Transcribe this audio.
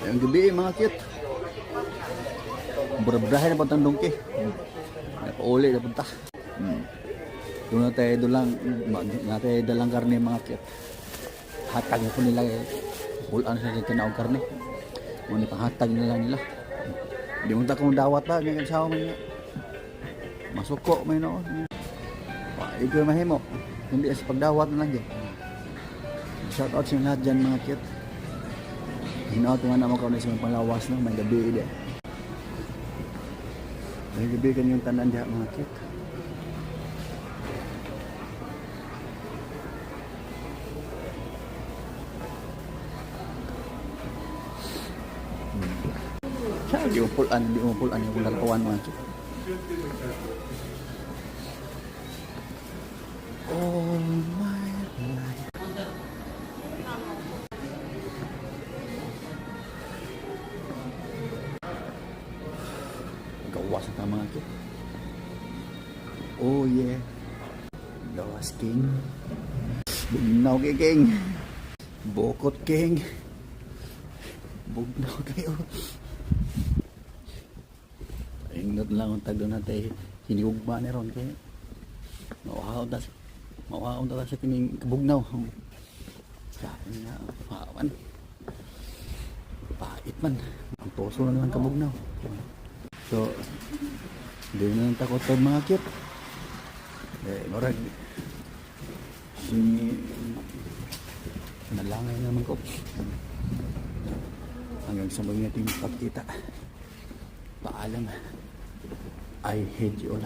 Ayong gabi mga kit. Burabrahin na pantang dongki. Napauli na punta. Doon na tayo dalang karne mga kit. Hatag ko nila bulan sa tinaog karne. Muna panghatag nila. Di mo takong dawat ba ng asawa mo niya. Masuko may noon. Ikaw mahimo. Hindi sa pagdawat na lang din. Shout out sa lahat dyan mga kit. Hinaot nga naman ko na sa panglawas no, may gabi ide. May gabi kanyang tanan dyan mga kit. Siya, di mo pulan yung lalakawan mga kit. Oh my life. Gawas na mga kit. Oh yeah. Gawas king. Bugnaw kay king. Bokot king. Bugnaw kayo. Ingat lang ang tagdo natin. Hinigugma na ron kayo. Mawaon ta sa kining kabugnaw. Sabi nga, pawan. Pait man. Ang puso na naman kabugnaw. So, hindi na lang takot tayo mga kit. Marag. Nalangay naman ko. Hanggang sa mga ating pagkita. Paalam. I hate you all.